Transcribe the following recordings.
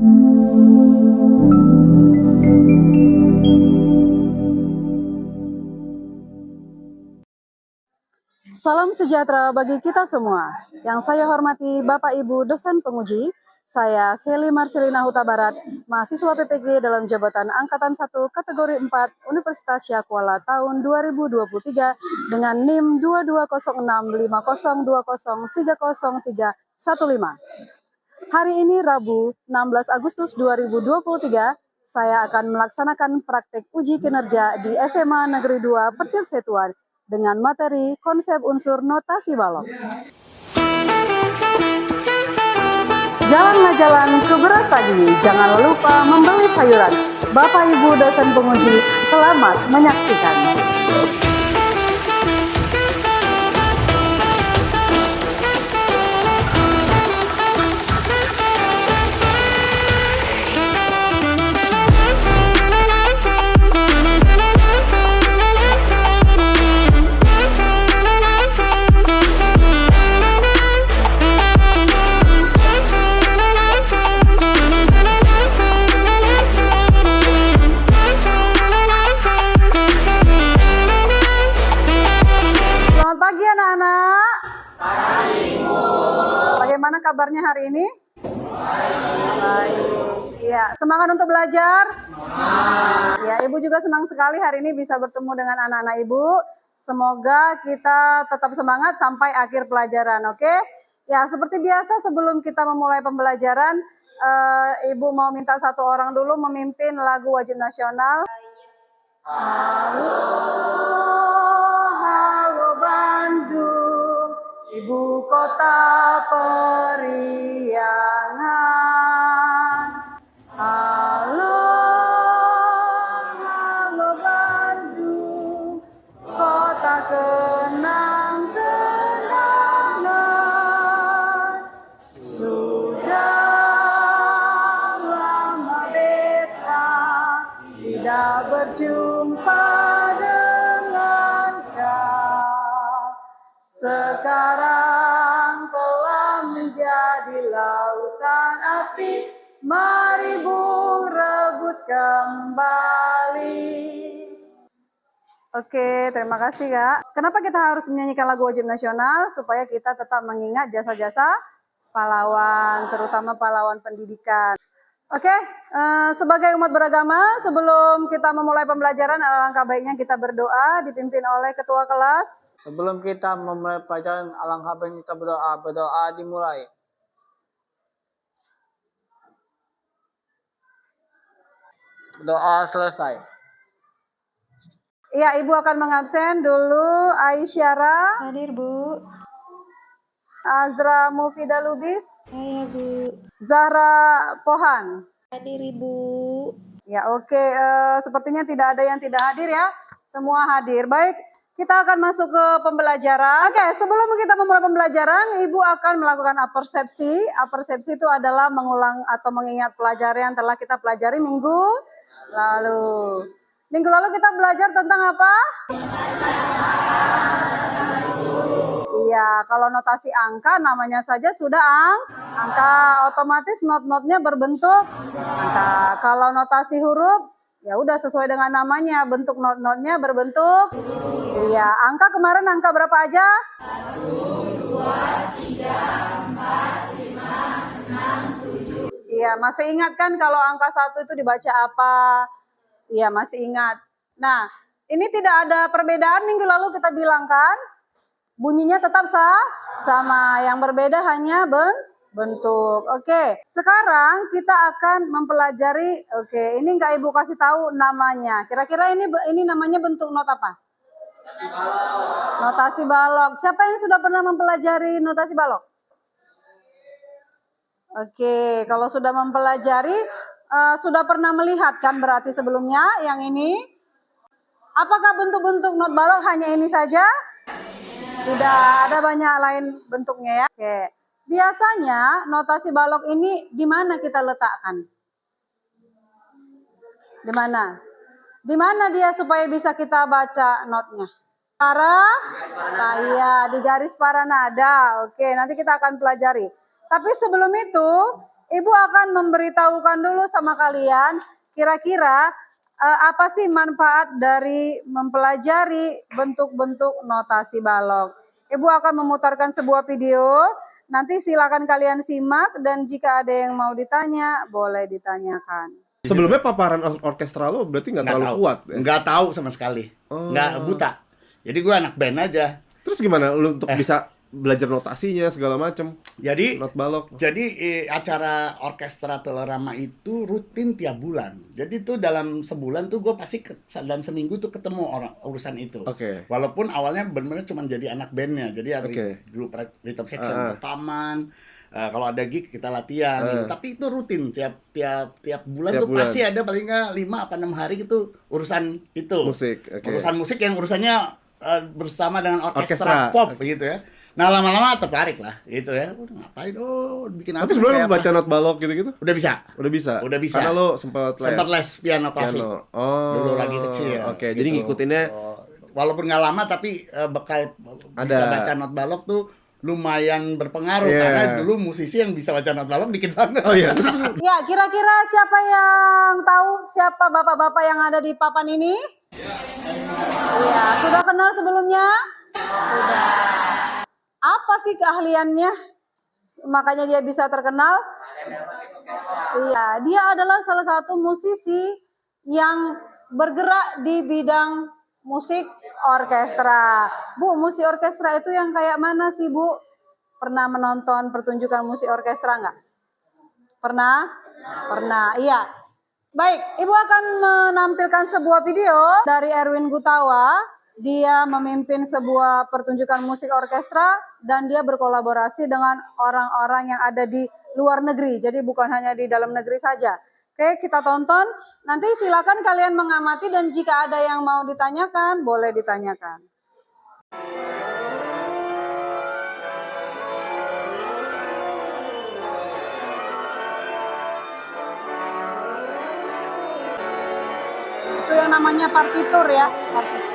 Salam sejahtera bagi kita semua. Yang saya hormati Bapak Ibu dosen penguji, saya Seli Marcelina Huta Barat, mahasiswa PPG dalam jabatan Angkatan 1 kategori 4 Universitas Syakuala tahun 2023 dengan NIM 22065020303015. Hari ini Rabu 16 Agustus 2023, saya akan melaksanakan praktek uji kinerja di SMA Negeri 2 Percis Setuan dengan materi konsep unsur notasi balok. Jalanlah jalan ke beras tadi, jangan lupa membeli sayuran. Bapak Ibu dosen penguji, selamat menyaksikan. Pagi anak-anak. Bagaimana kabarnya hari ini? Baik. Ya, semangat untuk belajar? Ya, Ibu juga senang sekali hari ini bisa bertemu dengan anak-anak Ibu. Semoga kita tetap semangat sampai akhir pelajaran, oke? Ya, seperti biasa sebelum kita memulai pembelajaran, Ibu mau minta satu orang dulu memimpin lagu wajib nasional. Halo, halo Bandung, ibu kota periangan. Halo, halo Bandung, kota kenang-kenangan. Sudah lama beta tidak berjumpa dengan kau. Sekarang telah menjadi lautan api, mari bung rebut kembali. Oke, terima kasih Kak. Kenapa kita harus menyanyikan lagu wajib nasional? Supaya kita tetap mengingat jasa-jasa pahlawan, terutama pahlawan pendidikan. Oke, sebagai umat beragama, sebelum kita memulai pembelajaran, alangkah baiknya kita berdoa dipimpin oleh ketua kelas. Sebelum kita memulai pelajaran, alangkah baiknya kita berdoa. Berdoa dimulai. Doa selesai. Iya, Ibu akan mengabsen dulu Aisyara. Hadir, Bu. Azra Mufida Lubis. Saya, Bu. Zahra Pohan. Hadir, Ibu. Ya, oke. Sepertinya tidak ada yang tidak hadir ya. Semua hadir. Baik, kita akan masuk ke pembelajaran. Oke, sebelum kita memulai pembelajaran, Ibu akan melakukan apersepsi. Apersepsi itu adalah mengulang atau mengingat pelajaran yang telah kita pelajari minggu lalu. Minggu lalu kita belajar tentang apa? Iya, kalau notasi angka namanya saja sudah angka, otomatis not-notnya berbentuk angka. Kalau notasi huruf, ya udah sesuai dengan namanya, bentuk not-notnya berbentuk. Iya, angka kemarin angka berapa aja? 1, 2, 3, 4, 5, 6, 7. Iya, masih ingat kan kalau angka 1 itu dibaca apa? Iya, masih ingat. Nah, ini tidak ada perbedaan minggu lalu kita bilang kan? Bunyinya tetap sama, yang berbeda hanya bentuk. Oke, sekarang kita akan mempelajari, ini nggak Ibu kasih tahu namanya. Kira-kira ini namanya bentuk not apa? Notasi balok. Siapa yang sudah pernah mempelajari notasi balok? Oke, kalau sudah mempelajari, sudah pernah melihat kan berarti sebelumnya yang ini? Apakah bentuk-bentuk not balok hanya ini saja? Tidak, ada banyak lain bentuknya ya. Oke. Biasanya notasi balok ini di mana kita letakkan? Di mana? Di mana dia supaya bisa kita baca notnya? Iya, di garis para nada. Oke, nanti kita akan pelajari. Tapi sebelum itu, Ibu akan memberitahukan dulu sama kalian kira-kira apa sih manfaat dari mempelajari bentuk-bentuk notasi balok. Ibu akan memutarkan sebuah video, nanti silakan kalian simak dan jika ada yang mau ditanya, boleh ditanyakan. Sebelumnya paparan orkestra lo berarti nggak terlalu tahu. kuat ya? Nggak tahu sama sekali. Nggak buta. Jadi gue anak band aja. Terus gimana lu untuk bisa belajar notasinya segala macem? Jadi Not balok. acara orkestra Telerama itu rutin tiap bulan. Jadi tuh dalam sebulan tuh gue pasti dalam seminggu tuh ketemu orang urusan itu. Oke. Walaupun awalnya benar-benar cuma jadi anak bandnya. Jadi ada Oke. grup rhythm section rekaman. Kalau ada gig kita latihan gitu. Tapi itu rutin tiap bulan Tiap tuh bulan. pasti ada paling nggak 5 apa 6 hari gitu urusan itu. Musik, oke. Urusan musik yang urusannya bersama dengan Orkestra. orkestra pop gitu ya. Nah lama-lama tertarik lah gitu ya. Udah ngapain bikin apa? Tapi sebelum kayak lu baca apa? not balok gitu-gitu? Udah bisa. Udah bisa? Udah bisa. Karena lo sempat les piano klasik. Piano. Oh. Dulu lagi kecil. Oke, gitu. jadi ngikutinnya walaupun nggak lama tapi bekal bisa Ada. baca not balok tuh lumayan berpengaruh Iya. karena dulu musisi yang bisa baca not balok dikit banget. Oh iya. Ya, kira-kira siapa yang tahu siapa bapak-bapak yang ada di papan ini? Iya, sudah kenal sebelumnya? Sudah. Apa sih keahliannya? Makanya dia bisa terkenal? Iya, dia adalah salah satu musisi yang bergerak di bidang musik orkestra. Bu, musik orkestra itu yang kayak mana sih, Bu? Pernah menonton pertunjukan musik orkestra nggak? Pernah? Pernah, iya. Baik, Ibu akan menampilkan sebuah video dari Erwin Gutawa. Dia memimpin sebuah pertunjukan musik orkestra dan dia berkolaborasi dengan orang-orang yang ada di luar negeri. Jadi bukan hanya di dalam negeri saja. Oke, kita tonton. Nanti silakan kalian mengamati dan jika ada yang mau ditanyakan, boleh ditanyakan. Itu yang namanya partitur ya, partitur.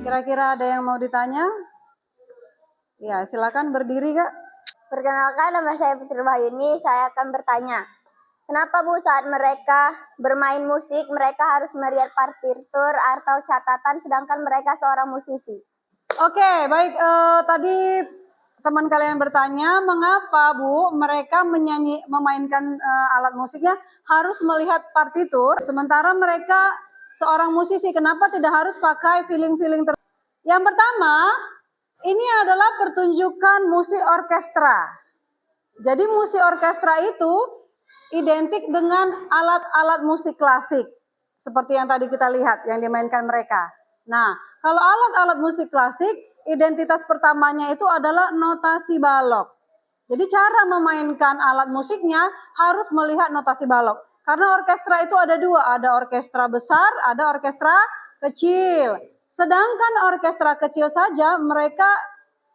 Kira-kira ada yang mau ditanya? Ya, silakan berdiri, Kak. Perkenalkan, nama saya Putri Wahyuni. Saya akan bertanya, kenapa Bu saat mereka bermain musik, mereka harus melihat partitur atau catatan sedangkan mereka seorang musisi? Oke, baik. Tadi teman kalian bertanya, mengapa Bu mereka memainkan alat musiknya harus melihat partitur, sementara mereka seorang musisi, kenapa tidak harus pakai feeling-feeling Yang pertama, ini adalah pertunjukan musik orkestra. Jadi musik orkestra itu identik dengan alat-alat musik klasik. Seperti yang tadi kita lihat, yang dimainkan mereka. Nah, kalau alat-alat musik klasik, identitas pertamanya itu adalah notasi balok. Jadi cara memainkan alat musiknya harus melihat notasi balok. Karena orkestra itu ada dua, ada orkestra besar, ada orkestra kecil. Sedangkan orkestra kecil saja mereka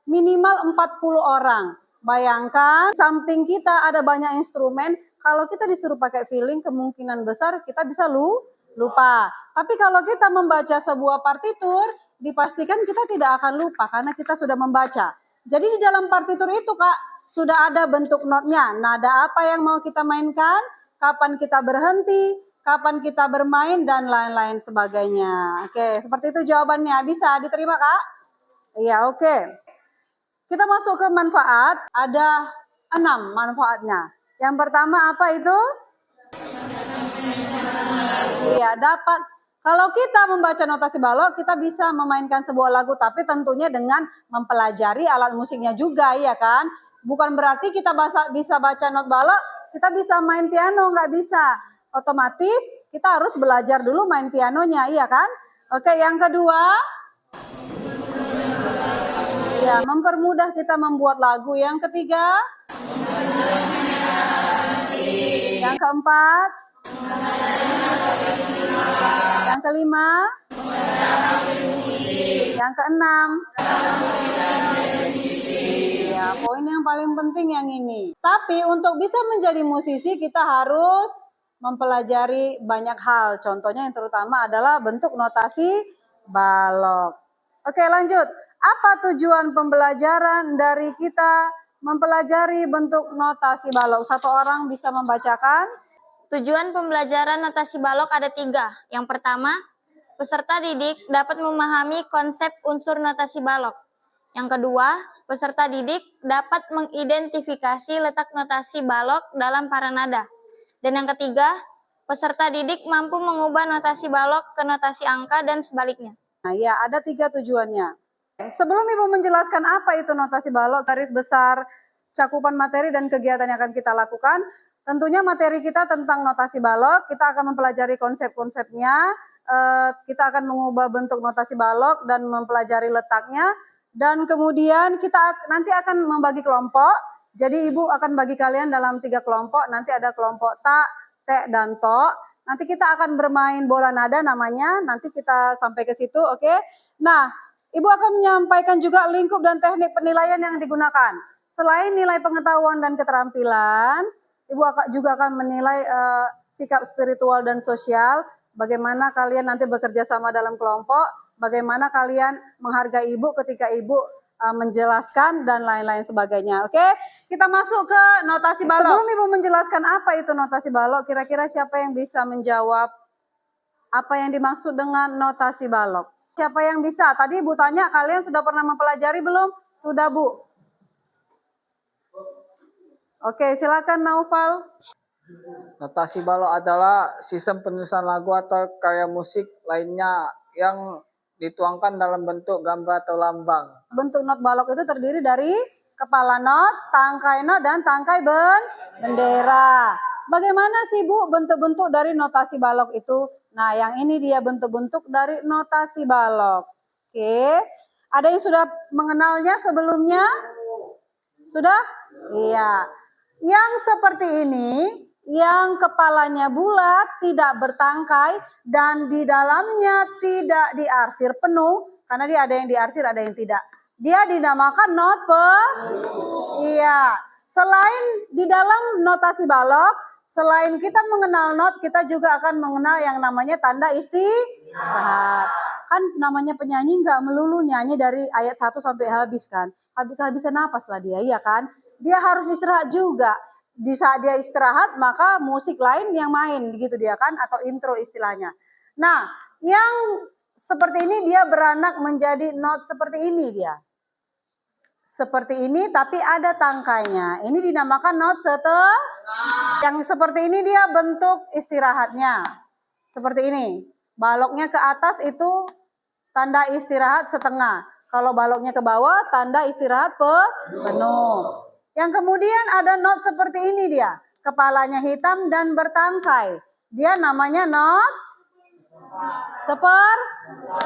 minimal 40 orang. Bayangkan samping kita ada banyak instrumen, kalau kita disuruh pakai feeling kemungkinan besar kita bisa lupa. Tapi kalau kita membaca sebuah partitur, dipastikan kita tidak akan lupa karena kita sudah membaca. Jadi di dalam partitur itu Kak, sudah ada bentuk notnya. Nada apa yang mau kita mainkan, kapan kita berhenti, kapan kita bermain, dan lain-lain sebagainya. Oke, seperti itu jawabannya. Bisa diterima, Kak? Iya, oke. Kita masuk ke manfaat, ada 6 manfaatnya. Yang pertama apa itu? Iya, dapat. Kalau kita membaca notasi balok, kita bisa memainkan sebuah lagu, tapi tentunya dengan mempelajari alat musiknya juga, ya kan? Bukan berarti kita bisa baca not balok, kita bisa main piano, nggak bisa. Otomatis kita harus belajar dulu main pianonya, iya kan? Oke, yang kedua, ya, mempermudah kita membuat lagu. Yang ketiga, yang keempat, yang kelima, yang keenam. Ya, poin yang paling penting yang ini. Tapi untuk bisa menjadi musisi kita harus mempelajari banyak hal. Contohnya yang terutama adalah bentuk notasi balok. Oke, lanjut. Apa tujuan pembelajaran dari kita mempelajari bentuk notasi balok? Satu orang bisa membacakan? Tujuan pembelajaran notasi balok ada 3. Yang pertama, peserta didik dapat memahami konsep unsur notasi balok. Yang kedua, peserta didik dapat mengidentifikasi letak notasi balok dalam para nada. Dan yang ketiga, peserta didik mampu mengubah notasi balok ke notasi angka dan sebaliknya. Nah, ya, ada 3 tujuannya. Sebelum Ibu menjelaskan apa itu notasi balok, garis besar cakupan materi dan kegiatan yang akan kita lakukan, tentunya materi kita tentang notasi balok, kita akan mempelajari konsep-konsepnya, kita akan mengubah bentuk notasi balok dan mempelajari letaknya, dan kemudian kita nanti akan membagi kelompok. Jadi Ibu akan bagi kalian dalam 3 kelompok, nanti ada kelompok ta, te, dan to. Nanti kita akan bermain bola nada namanya, nanti kita sampai ke situ, oke? Nah, Ibu akan menyampaikan juga lingkup dan teknik penilaian yang digunakan. Selain nilai pengetahuan dan keterampilan, Ibu juga akan menilai sikap spiritual dan sosial, bagaimana kalian nanti bekerja sama dalam kelompok, bagaimana kalian menghargai Ibu ketika Ibu menjelaskan dan lain-lain sebagainya. Oke, kita masuk ke notasi balok. Sebelum Ibu menjelaskan apa itu notasi balok, kira-kira siapa yang bisa menjawab apa yang dimaksud dengan notasi balok? Siapa yang bisa? Tadi Ibu tanya, kalian sudah pernah mempelajari belum? Sudah, Bu. Oke, silakan Naufal. Notasi balok adalah sistem penulisan lagu atau karya musik lainnya yang dituangkan dalam bentuk gambar atau lambang. Bentuk not balok itu terdiri dari kepala not, tangkai not, dan tangkai bendera. Bagaimana sih Bu bentuk-bentuk dari notasi balok itu? Nah, yang ini dia bentuk-bentuk dari notasi balok. Oke, ada yang sudah mengenalnya sebelumnya? Sudah? Iya. Yang seperti ini, yang kepalanya bulat, tidak bertangkai, dan di dalamnya tidak diarsir penuh, karena dia ada yang diarsir, ada yang tidak. Dia dinamakan not Iya. Selain di dalam notasi balok, selain kita mengenal not, kita juga akan mengenal yang namanya tanda istirahat. Kan namanya penyanyi nggak melulu nyanyi dari ayat 1 sampai habis kan. Habis-habisan napas lah dia, iya kan? Dia harus istirahat juga. Di saat dia istirahat, maka musik lain yang main, gitu dia kan? Atau intro istilahnya. Nah, yang seperti ini dia beranak menjadi not seperti ini dia. Seperti ini tapi ada tangkainya. Ini dinamakan not setengah. Yang seperti ini dia bentuk istirahatnya. Seperti ini. Baloknya ke atas itu tanda istirahat setengah. Kalau baloknya ke bawah tanda istirahat penuh. Yang kemudian ada not seperti ini dia. Kepalanya hitam dan bertangkai. Dia namanya not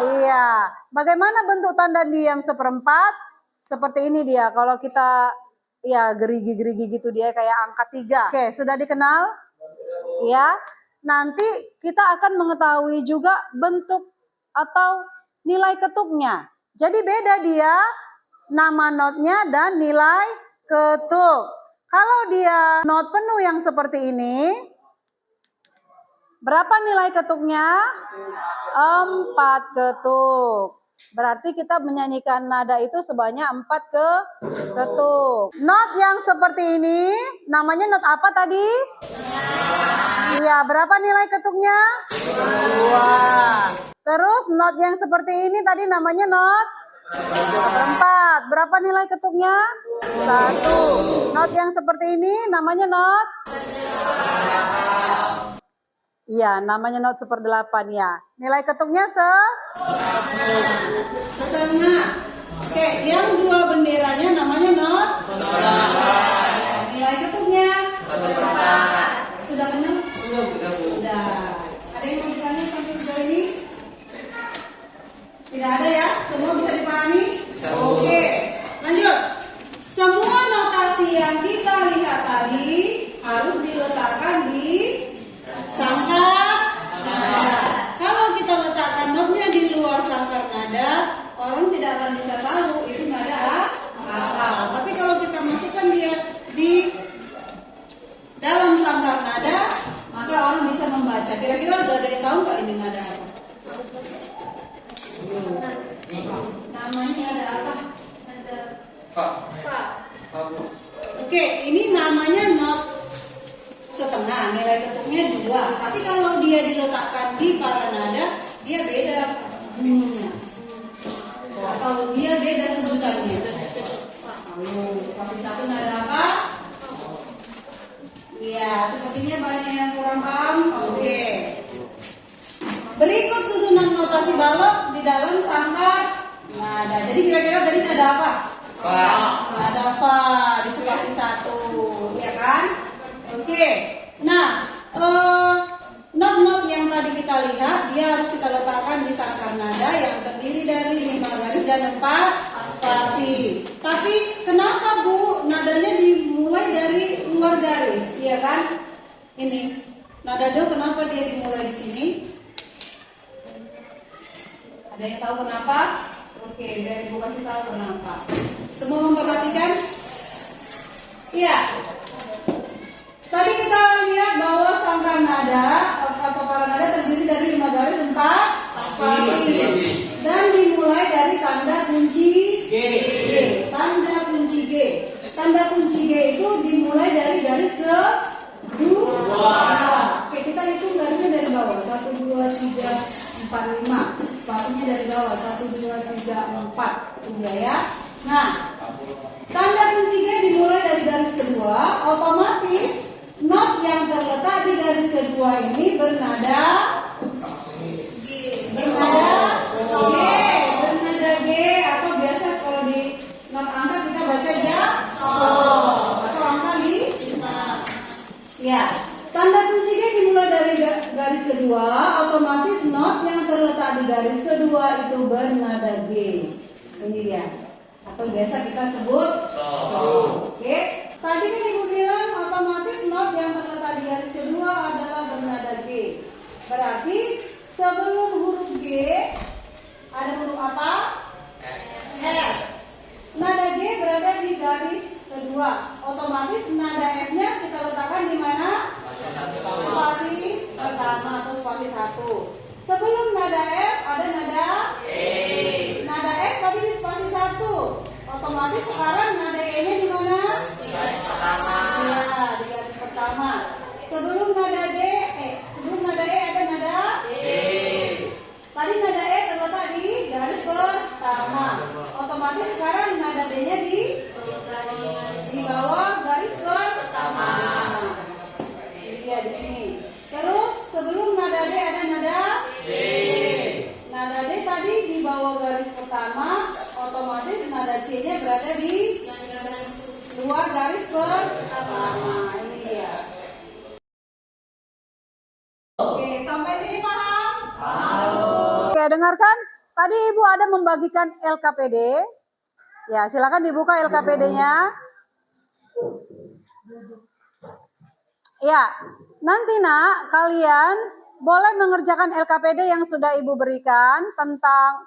Iya. Bagaimana bentuk tanda diam seperempat? Seperti ini dia. Kalau kita ya gerigi-gerigi gitu dia kayak angka 3. Oke, sudah dikenal? Ya. Nanti kita akan mengetahui juga bentuk atau nilai ketuknya. Jadi beda dia nama notnya dan nilai ketuk. Kalau dia not penuh yang seperti ini, berapa nilai ketuknya? 4 ketuk. Berarti kita menyanyikan nada itu sebanyak 4 ketuk. Not yang seperti ini, namanya not apa tadi? Iya, berapa nilai ketuknya? 2. Terus not yang seperti ini tadi namanya not 1/4. Berapa nilai ketuknya? 1. Not yang seperti ini namanya not? Iya, namanya not 1/8 ya. Nilai ketuknya setengah. Oke, yang dua benderanya namanya not? Nilai ketuknya? Sudah kenal? Sudah. Ada yang mau ditanya sampai sejauh ini? Tidak ada ya? Semua bisa dipahami? Oke, lanjut. Semua notasi yang kita lihat tadi harus diletakkan di sangkar nada. Kalau kita letakkan notnya di luar sangkar nada, orang tidak akan bisa tahu itu nada apa. Tapi kalau kita masukkan dia di dalam sangkar nada, maka orang bisa membaca. Kira-kira udah ada yang tahu nggak ini nada apa? Namanya ada apa? Oke, ini namanya not setengah, nilai ketuknya 2. Tapi kalau dia diletakkan di para nada, dia beda bunyinya. Atau dia beda sebutannya. Lalu, seperti satu nada apa? Iya, sepertinya banyak yang kurang paham. Oke. Berikut susunan notasi balok di dalam sangkar nada. Jadi kira-kira tadi nada apa? Nada fa di spasi 1, ya kan? Oke. Nah, not-not yang tadi kita lihat, dia harus kita letakkan di sangkar nada yang terdiri dari 5 garis dan 4 spasi. Tapi kenapa Bu nadanya dimulai dari luar garis, ya kan? Ini nada do kenapa dia dimulai di sini? Ada yang tahu kenapa? Oke, biar Ibu kasih tahu kenapa. Semua memperhatikan? Iya. Tadi kita lihat bahwa sangkar nada atau para nada terdiri dari 5 garis 4 spasi dan dimulai dari tanda kunci G. Tanda kunci G. Tanda kunci G itu dimulai dari garis kedua. Oke, kita hitung garisnya dari bawah. 1, 2, 3, 4, 5. Spasinya dari bawah. 1, 2, 3, 4. Tunggu ya. Nah, tanda kunci G dimulai dari garis kedua, otomatis not yang terletak di garis kedua ini bernada G, bernada G, atau biasa kalau di not angka kita baca dia atau angka di ya. Tanda kunci G dimulai dari garis kedua, otomatis not yang terletak di garis kedua itu bernada G. Ini dia. Atau biasa kita sebut Oke. Tadi kan Ibu bilang otomatis not yang terletak di garis kedua adalah bernada G. Berarti sebelum huruf G ada huruf apa? F. Nada G berada di garis kedua. Otomatis nada F-nya kita letakkan di mana? Spasi pertama atau spasi 1. Sebelum nada F ada nada E. Nada F tadi di spasi 1. Otomatis sekarang nada E-nya di mana? Di garis pertama. Ya, di garis pertama. Sebelum nada sebelum nada E ada nada E. Tadi nada E terletak di garis pertama. Otomatis sekarang nada D-nya di bawah garis pertama. Iya, di sini. Terus sebelum nada D ada nada D. Nada D tadi di bawah garis pertama, otomatis nada C-nya berada di luar garis pertama. Ini dia. Oke, sampai sini paham? Oke, dengarkan. Tadi Ibu ada membagikan LKPD. Ya, silakan dibuka LKPD-nya. Ya, nanti nak kalian boleh mengerjakan LKPD yang sudah Ibu berikan tentang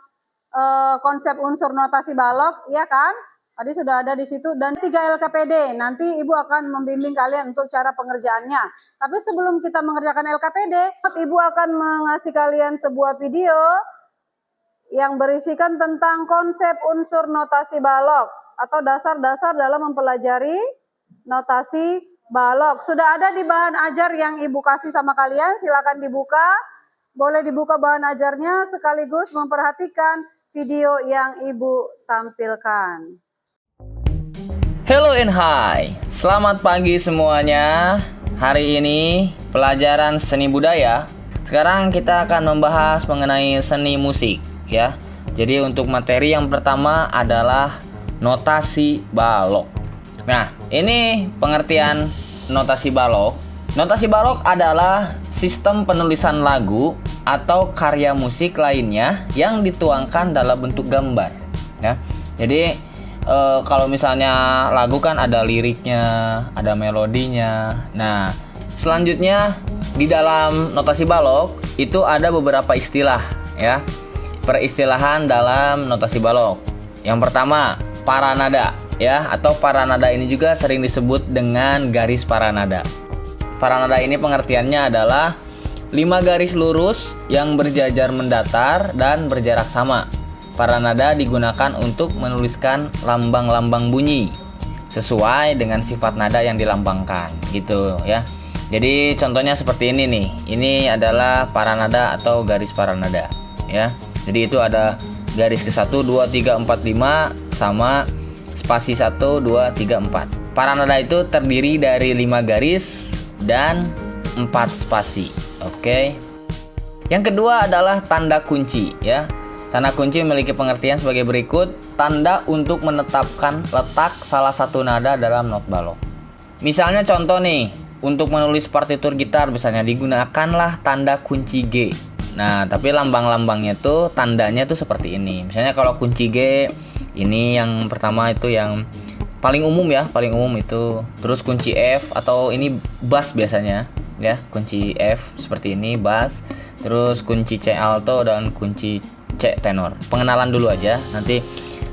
konsep unsur notasi balok, ya kan? Tadi sudah ada di situ dan 3 LKPD. Nanti Ibu akan membimbing kalian untuk cara pengerjaannya. Tapi sebelum kita mengerjakan LKPD, Ibu akan mengasih kalian sebuah video yang berisikan tentang konsep unsur notasi balok atau dasar-dasar dalam mempelajari notasi balok. Sudah ada di bahan ajar yang Ibu kasih sama kalian, silakan dibuka. Boleh dibuka bahan ajarnya sekaligus memperhatikan video yang Ibu tampilkan. Hello and hi, selamat pagi semuanya. Hari ini pelajaran seni budaya. Sekarang kita akan membahas mengenai seni musik ya. Jadi untuk materi yang pertama adalah notasi balok. Nah, ini pengertian notasi balok. Notasi balok adalah sistem penulisan lagu atau karya musik lainnya yang dituangkan dalam bentuk gambar ya. Jadi kalau misalnya lagu kan ada liriknya, ada melodinya. Nah, selanjutnya di dalam notasi balok itu ada beberapa istilah ya. Peristilahan dalam notasi balok. Yang pertama, paranada ya, atau paranada ini juga sering disebut dengan garis paranada. Paranada ini pengertiannya adalah 5 garis lurus yang berjajar mendatar dan berjarak sama. Paranada digunakan untuk menuliskan lambang-lambang bunyi sesuai dengan sifat nada yang dilambangkan gitu ya. Jadi contohnya seperti ini nih. Ini adalah paranada atau garis paranada ya. Jadi itu ada garis ke-1, 2, 3, 4, 5 sama spasi 1, 2, 3, 4. Paranada itu terdiri dari 5 garis dan 4 spasi. Oke. Yang kedua adalah tanda kunci ya. Tanda kunci memiliki pengertian sebagai berikut: tanda untuk menetapkan letak salah satu nada dalam not balok. Misalnya contoh nih, untuk menulis partitur gitar misalnya digunakanlah tanda kunci G. Nah, tapi lambang-lambangnya tuh tandanya tuh seperti ini. Misalnya kalau kunci G ini yang pertama itu yang paling umum ya, paling umum itu. Terus kunci F atau ini bass biasanya ya, kunci F seperti ini bass. Terus kunci C alto dan kunci C tenor. Pengenalan dulu aja, nanti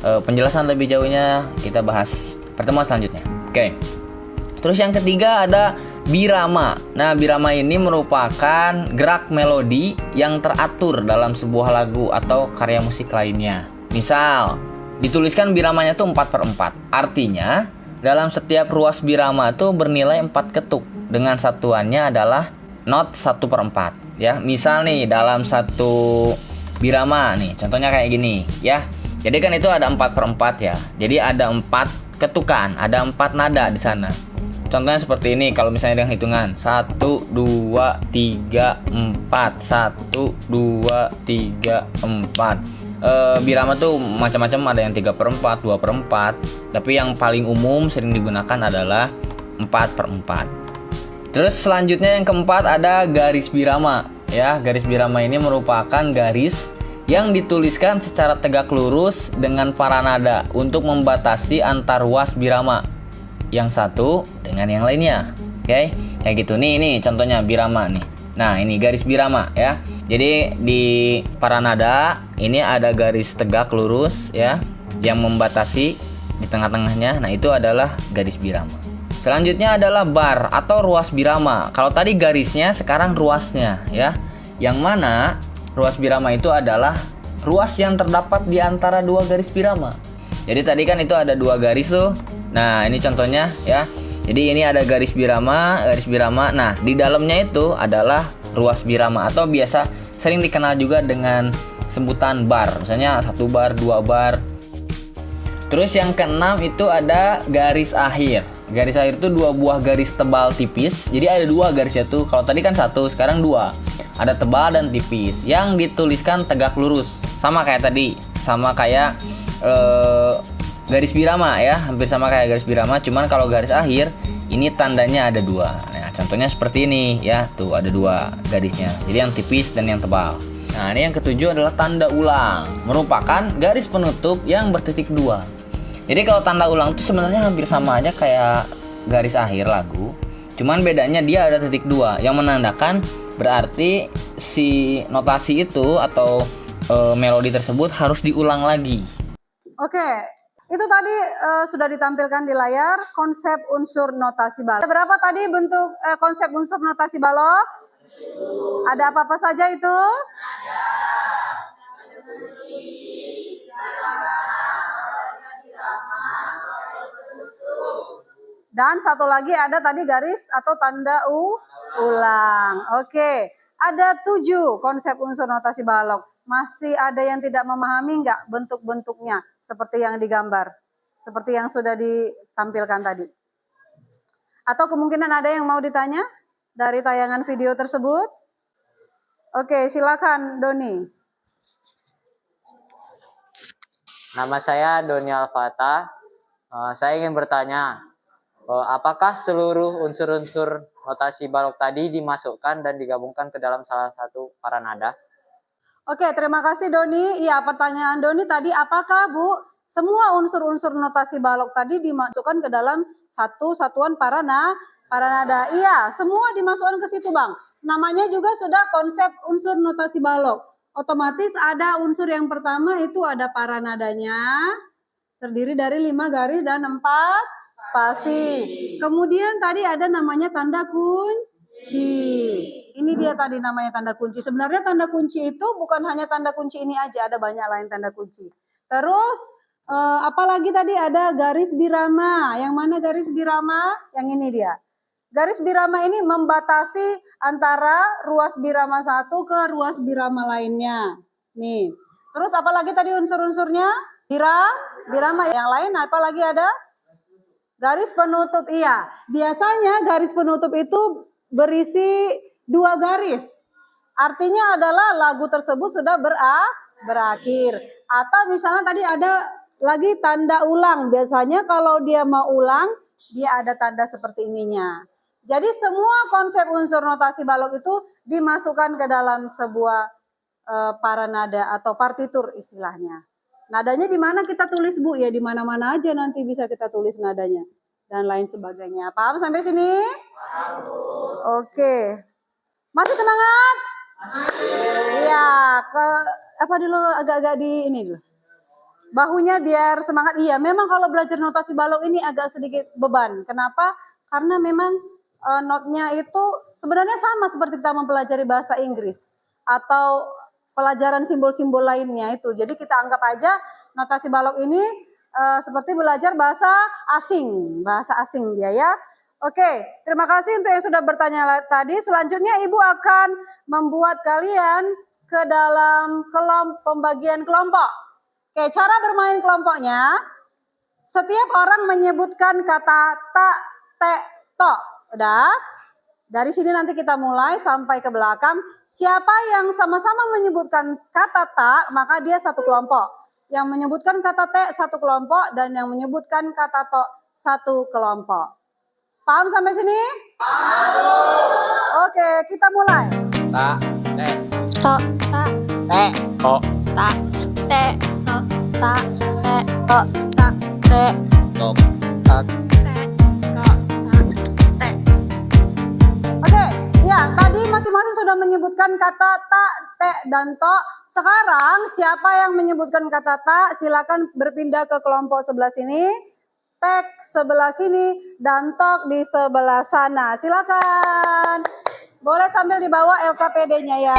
penjelasan lebih jauhnya kita bahas pertemuan selanjutnya. Oke. Terus yang ketiga ada birama. Nah, birama ini merupakan gerak melodi yang teratur dalam sebuah lagu atau karya musik lainnya. Misal, dituliskan biramanya tuh 4/4. Artinya, dalam setiap ruas birama tuh bernilai 4 ketuk dengan satuannya adalah not 1/4 ya. Misal nih dalam satu birama nih, contohnya kayak gini ya. Jadi kan itu ada 4/4 ya. Jadi ada 4 ketukan, ada 4 nada di sana. Contohnya seperti ini, kalau misalnya dengan hitungan 1, 2, 3, 4 1, 2, 3, 4. Birama tuh macam-macam, ada yang 3/4, 2/4. Tapi yang paling umum sering digunakan adalah 4/4. Terus selanjutnya yang keempat ada garis birama ya. Garis birama ini merupakan garis yang dituliskan secara tegak lurus dengan paranada untuk membatasi antar ruas birama yang satu dengan yang lainnya. Oke, kayak gitu nih, ini contohnya birama nih. Nah, ini garis birama ya. Jadi di paranada ini ada garis tegak lurus ya yang membatasi di tengah-tengahnya. Nah, itu adalah garis birama. Selanjutnya adalah bar atau ruas birama. Kalau tadi garisnya, sekarang ruasnya ya. Yang mana ruas birama itu adalah ruas yang terdapat di antara dua garis birama. Jadi tadi kan itu ada 2 garis tuh. Nah, ini contohnya ya. Jadi ini ada garis birama. Nah, di dalamnya itu adalah ruas birama atau biasa sering dikenal juga dengan sebutan bar. Misalnya 1 bar, 2 bar. Terus yang keenam itu ada garis akhir. Garis akhir itu 2 buah garis tebal tipis. Jadi ada 2 garisnya tuh. Kalau tadi kan 1, sekarang 2. Ada tebal dan tipis yang dituliskan tegak lurus. Sama kayak tadi, sama kayak garis birama ya, hampir sama kayak garis birama, cuman kalau garis akhir ini tandanya ada 2. Nah, contohnya seperti ini ya, tuh ada 2 garisnya. Jadi yang tipis dan yang tebal. Nah, ini yang ketujuh adalah tanda ulang, merupakan garis penutup yang bertitik 2. Jadi kalau tanda ulang itu sebenarnya hampir sama aja kayak garis akhir lagu, cuman bedanya dia ada titik 2 yang menandakan berarti si notasi itu atau melodi tersebut harus diulang lagi. Oke, itu tadi sudah ditampilkan di layar konsep unsur notasi balok. Ada berapa tadi bentuk konsep unsur notasi balok? Ada apa-apa saja itu? Dan satu lagi ada tadi garis atau tanda ulang. Oke, ada 7 konsep unsur notasi balok. masih ada yang tidak memahami nggak bentuk-bentuknya seperti yang digambar, seperti yang sudah ditampilkan tadi? Atau kemungkinan ada yang mau ditanya dari tayangan video tersebut? Oke, silakan Doni. Nama saya Doni Alfata. Saya ingin bertanya, apakah seluruh unsur-unsur notasi balok tadi dimasukkan dan digabungkan ke dalam salah satu paranada? Oke, terima kasih Doni. Iya, pertanyaan Doni tadi, apakah Bu, semua unsur-unsur notasi balok tadi dimasukkan ke dalam satu satuan paranada? Iya, semua dimasukkan ke situ Bang. Namanya juga sudah konsep unsur notasi balok. Otomatis ada unsur yang pertama itu ada paranadanya, terdiri dari 5 garis dan 4 spasi. Kemudian tadi ada namanya tanda kunci. Ini dia tadi namanya tanda kunci. Sebenarnya tanda kunci itu bukan hanya tanda kunci ini aja, ada banyak lain tanda kunci. Terus apalagi tadi ada garis birama. Yang mana garis birama? Yang ini dia. Garis birama ini membatasi antara ruas birama satu ke ruas birama lainnya. Nih. Terus apalagi tadi unsur-unsurnya? Birama. Yang lain apalagi ada? Garis penutup. Iya. Biasanya garis penutup itu berisi 2 garis. Artinya adalah lagu tersebut sudah berakhir. Atau misalnya tadi ada lagi tanda ulang. Biasanya kalau dia mau ulang, dia ada tanda seperti ininya. Jadi semua konsep unsur notasi balok itu dimasukkan ke dalam sebuah paranada atau partitur istilahnya. Nadanya di mana kita tulis Bu? Ya di mana-mana aja nanti bisa kita tulis nadanya dan lain sebagainya. Paham sampai sini? Oke. Masih semangat? Iya, apa dulu agak-agak di ini dulu. Bahunya biar semangat. Iya, memang kalau belajar notasi balok ini agak sedikit beban. Kenapa? Karena memang notnya itu sebenarnya sama seperti kita mempelajari bahasa Inggris atau pelajaran simbol-simbol lainnya itu. Jadi kita anggap aja notasi balok ini seperti belajar bahasa asing dia ya. Oke, terima kasih untuk yang sudah bertanya tadi. Selanjutnya Ibu akan membuat kalian ke dalam pembagian kelompok. Oke, cara bermain kelompoknya, setiap orang menyebutkan kata tak, te, to. Udah, dari sini nanti kita mulai sampai ke belakang. Siapa yang sama-sama menyebutkan kata tak, maka dia satu kelompok. Yang menyebutkan kata te satu kelompok dan yang menyebutkan kata to satu kelompok. Paham sampai sini? Paham. Oke, kita mulai. Tak, te, To, ta, te, to, ta, te, to, ta, te, to, ta, te, to, tak. Oke, ya tadi masing-masing sudah menyebutkan kata tak, te, dan to. Sekarang siapa yang menyebutkan kata tak, silakan berpindah ke kelompok sebelah sini. Tek sebelah sini dan tok di sebelah sana. Silakan. Boleh sambil dibawa LKPD-nya ya.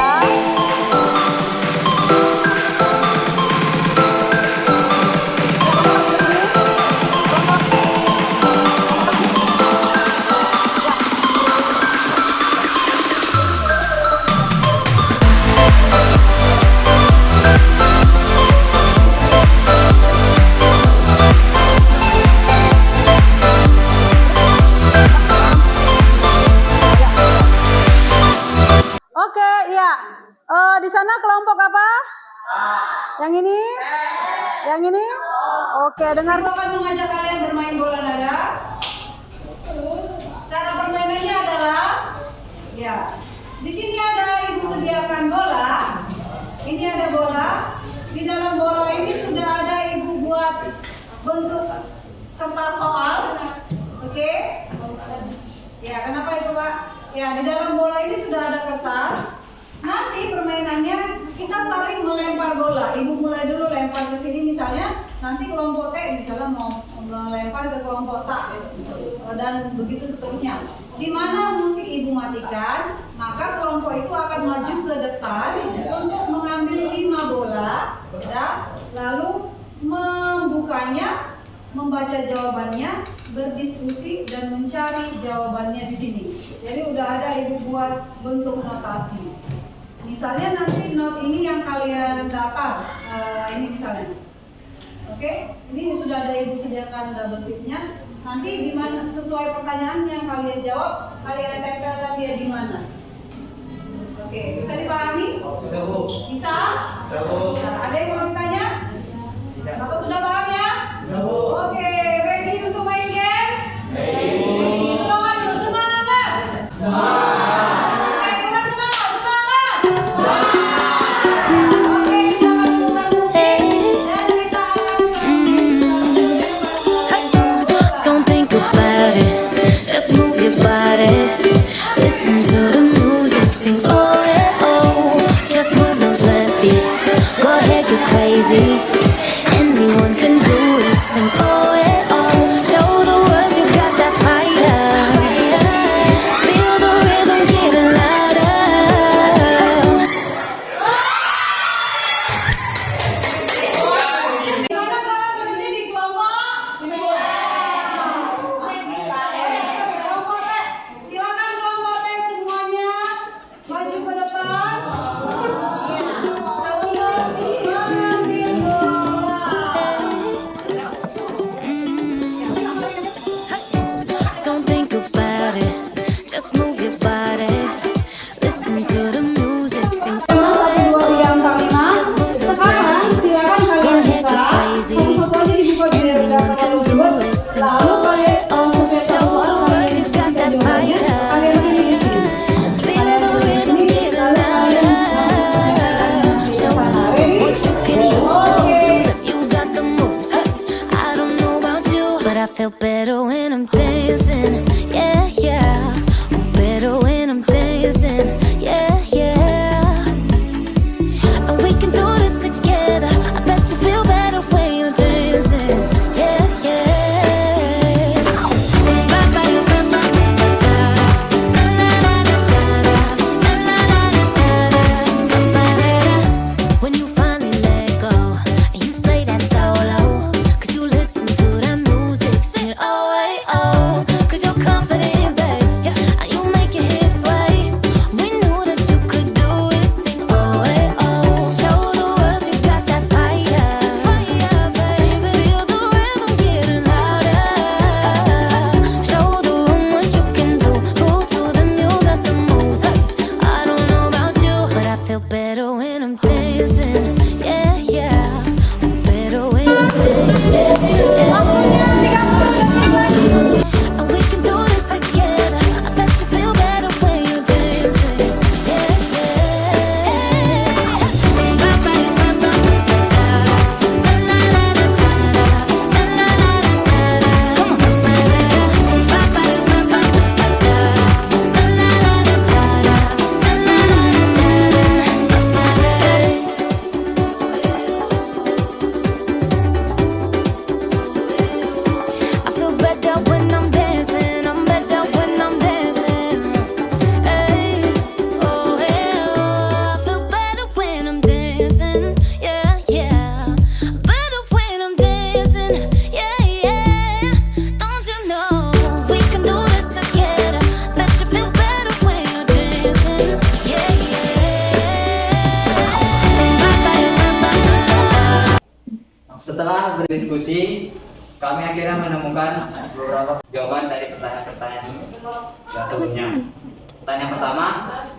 Oke, ya. Di sana kelompok apa? Yang ini? Yang ini? Oke, dengar. Aku akan mengajak kalian bermain bola nada. Cara permainannya adalah, ya, di sini ada Ibu sediakan bola. Ini ada bola. Di dalam bola ini sudah ada Ibu buat bentuk kertas soal. Oke? Ya, kenapa itu Pak? Ya, di dalam bola ini sudah ada kertas. Nanti permainannya kita saling melempar bola. Ibu mulai dulu lempar ke sini misalnya, nanti kelompok T misalnya mau melempar ke kelompok tak dan begitu seterusnya. Di mana musik Ibu matikan, maka kelompok itu akan maju ke depan untuk mengambil 5 bola, ya, lalu membukanya, membaca jawabannya, berdiskusi dan mencari jawabannya di sini. Jadi udah ada Ibu buat bentuk notasi. Misalnya nanti not ini yang kalian dapat, ini misalnya. Oke, ini sudah ada ibu sediakan double tipnya. Nanti di mana sesuai pertanyaan yang kalian jawab, kalian tempelkan dia di mana. Oke, bisa dipahami? Bisa, Bu. Bisa? Bisa, Bu. Nah, ada yang mau ditanya? Atau sudah paham ya? Sudah, Bu. Oke, ready untuk main games? Ready. Semangat dulu, semangat! Semangat! Oke, kurang semangat, semangat! Semangat! Oke, kita akan putar musik dan kita akan Don't think about it, just move your body. Listen to the music, sing oh yeah oh. Just move those left feet, go ahead get crazy. Anyone can do it, sing oh yeah oh. Show the world you got that fire. Feel the rhythm getting louder. Gimana kalau berhenti di kelompok? Kelompok tes. Silakan kelompok tes semuanya maju ke depan. Don't think about it, just move your body. Listen to the music, sing oh yeah oh. Just move those left feet, go ahead get crazy. Anyone can do it, sing oh yeah oh. Show the world you got that fire. Feel the rhythm getting louder. Show them what you can do. You got the moves. I don't know about you, but I feel better when I'm dancing. Yeah, yeah. I'm better when I'm dancing. Yeah, yeah. And we can do this together. I bet you feel better when you're dancing. Yeah, yeah. When you finally let go and you say that solo, 'cause you listen to that music, sing oh hey oh, 'cause you're confident, babe. Yeah, you make your hips sway. We knew that you could do it, sing oh hey oh. Show the world you got that fire, fire, baby. Feel the rhythm getting louder. Show the room what you can do. Move to them, you got the moves. I don't know about you, but I feel better when I'm dancing. Yeah, yeah. I'm better when I'm dancing. And we can do this together. I bet you feel better when you're dancing. Yeah, I feel better when I'm dancing. I'm better when I'm dancing. Hey, oh yeah, oh. I feel better when I'm dancing. Yeah, yeah. Better when I'm dancing. Yeah, yeah. Don't you know we can do this together? Bet you feel better when you're dancing. Yeah, yeah. Setelah berdiskusi, kami akhirnya menemukan beberapa jawaban dari pertanyaan-pertanyaan yang sebelumnya. Pertanyaan pertama,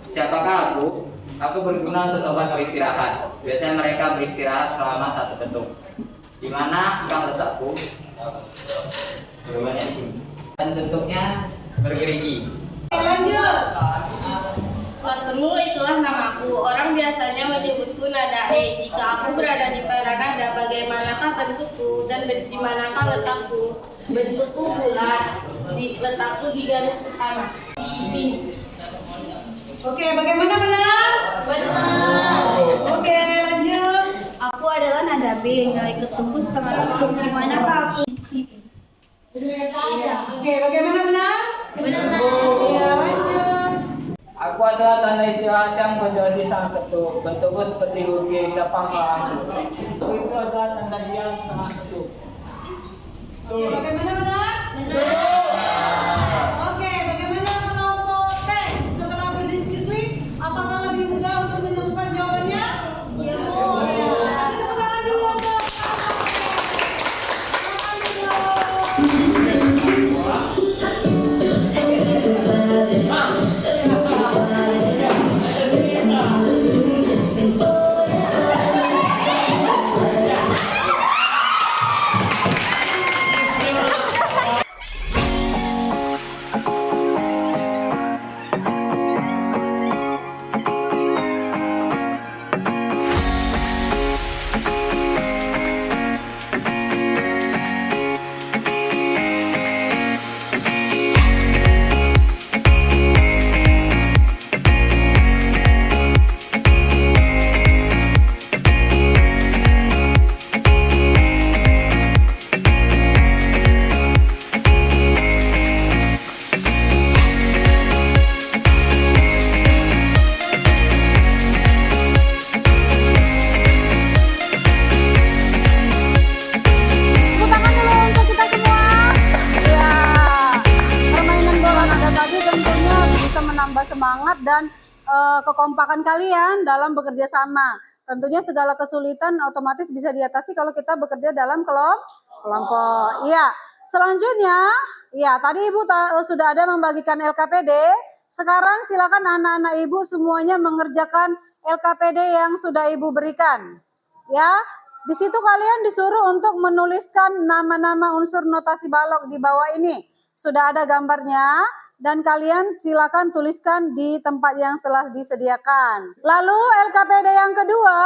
siapakah aku? Aku berguna untuk tempat beristirahat. Biasanya mereka beristirahat selama satu bentuk. Di mana tempat letakku? Jawabannya di sini. Dan bentuknya bergerigi. Oke, lanjut. Ketemu itulah namaku. Orang biasanya menyebutku nada E. Jika aku berada di pada nada, bagaimanakah bentukku dan di manakah letakku? Bentukku bulat, letakku di garis utama di sini. Oke, bagaimana benar? Benar. Oke, lanjut. Aku adalah nada B. Nilai ketuku setengah bentuk. Di manakah aku? Oke, bagaimana benar? Benar. Iya, lanjut. Aku adalah tanda istirahat yang menjauhi sang ketuk. Bentukku seperti huruf siapakah aku? Itu adalah tanda diam setengah ketuk. Oke, bagaimana benar? Benar. Oke, bagaimana kelompok T setelah berdiskusi? Apakah lebih mudah untuk menambah semangat dan kekompakan kalian dalam bekerja sama. Tentunya segala kesulitan otomatis bisa diatasi kalau kita bekerja dalam kelompok. Iya. Selanjutnya, ya tadi Ibu sudah ada membagikan LKPD. Sekarang silakan anak-anak Ibu semuanya mengerjakan LKPD yang sudah Ibu berikan. Ya, di situ kalian disuruh untuk menuliskan nama-nama unsur notasi balok di bawah ini. Sudah ada gambarnya dan kalian silakan tuliskan di tempat yang telah disediakan. Lalu LKPD yang kedua,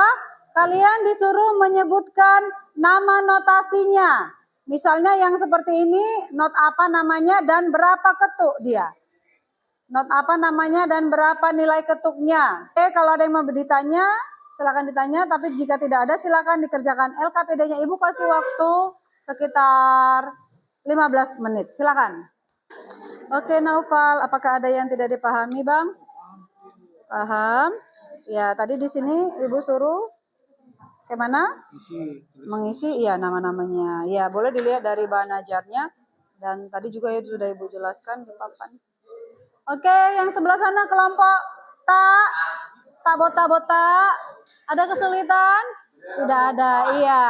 kalian disuruh menyebutkan nama notasinya. Misalnya yang seperti ini, not apa namanya dan berapa ketuk dia. Not apa namanya dan berapa nilai ketuknya. Oke, kalau ada yang mau ditanya, silakan ditanya. Tapi jika tidak ada, silakan dikerjakan LKPD-nya. Ibu kasih waktu sekitar 15 menit. Silakan. Oke, Naufal, apakah ada yang tidak dipahami, Bang? Paham? Ya, tadi di sini Ibu suruh kemana? Mengisi, iya nama-namanya. Ya, boleh dilihat dari bahan ajarnya. Dan tadi juga sudah Ibu jelaskan di papan. Oke, yang sebelah sana kelompok tak botak-botak. Ada kesulitan? Tidak ada, iya.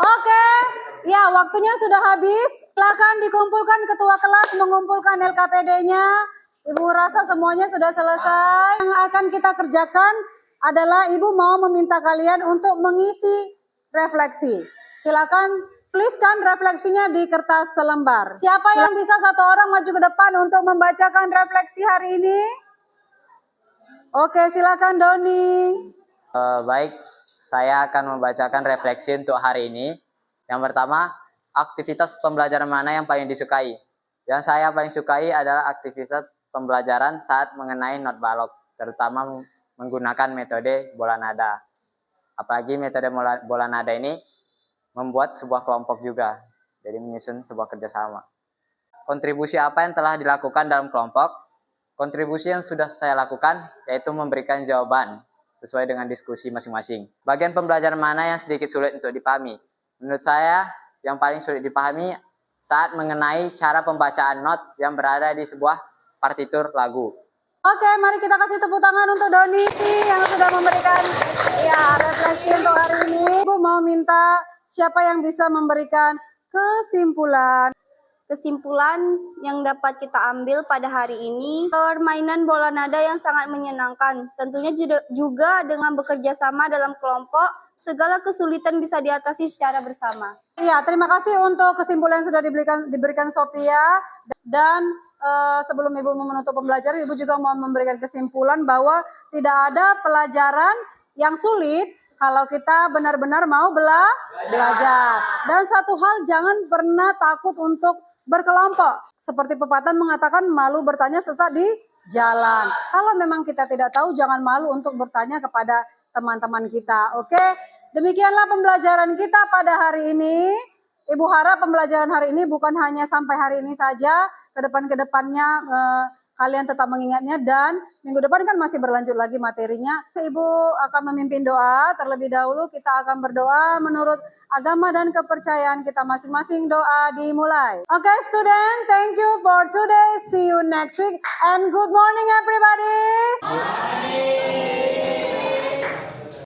Oke, ya waktunya sudah habis. Silakan dikumpulkan ketua kelas mengumpulkan LKPD-nya. Ibu rasa semuanya sudah selesai. Yang akan kita kerjakan adalah Ibu mau meminta kalian untuk mengisi refleksi. Silakan tuliskan refleksinya di kertas selembar. Siapa yang bisa satu orang maju ke depan untuk membacakan refleksi hari ini? Oke, silakan Doni. Baik, saya akan membacakan refleksi untuk hari ini. Yang pertama, aktivitas pembelajaran mana yang paling disukai? Yang saya paling sukai adalah aktivitas pembelajaran saat mengenai not balok, terutama menggunakan metode bola nada. Apalagi metode bola nada ini membuat sebuah kelompok juga, jadi menyusun sebuah kerjasama. Kontribusi apa yang telah dilakukan dalam kelompok? Kontribusi yang sudah saya lakukan yaitu memberikan jawaban sesuai dengan diskusi masing-masing. Bagian pembelajaran mana yang sedikit sulit untuk dipahami? Menurut saya, yang paling sulit dipahami saat mengenai cara pembacaan not yang berada di sebuah partitur lagu. Oke, mari kita kasih tepuk tangan untuk Doni yang sudah memberikan refleksi untuk hari ini. Ibu mau minta siapa yang bisa memberikan kesimpulan. Kesimpulan yang dapat kita ambil pada hari ini, permainan bola nada yang sangat menyenangkan. Tentunya juga dengan bekerja sama dalam kelompok, segala kesulitan bisa diatasi secara bersama. Ya, terima kasih untuk kesimpulan yang sudah diberikan Sophia. Dan sebelum Ibu menutup pembelajaran, Ibu juga mau memberikan kesimpulan bahwa tidak ada pelajaran yang sulit kalau kita benar-benar mau belajar. Dan satu hal, jangan pernah takut untuk berkelompok. Seperti pepatah mengatakan malu bertanya sesat di jalan. Kalau memang kita tidak tahu, jangan malu untuk bertanya kepada teman-teman kita. Oke, demikianlah pembelajaran kita pada hari ini. Ibu harap pembelajaran hari ini bukan hanya sampai hari ini saja. Kedepannya kalian tetap mengingatnya dan minggu depan kan masih berlanjut lagi materinya. Ibu akan memimpin doa. Terlebih dahulu kita akan berdoa menurut agama dan kepercayaan kita masing-masing. Doa dimulai. Oke, student, thank you for today. See you next week and good morning everybody. Good morning.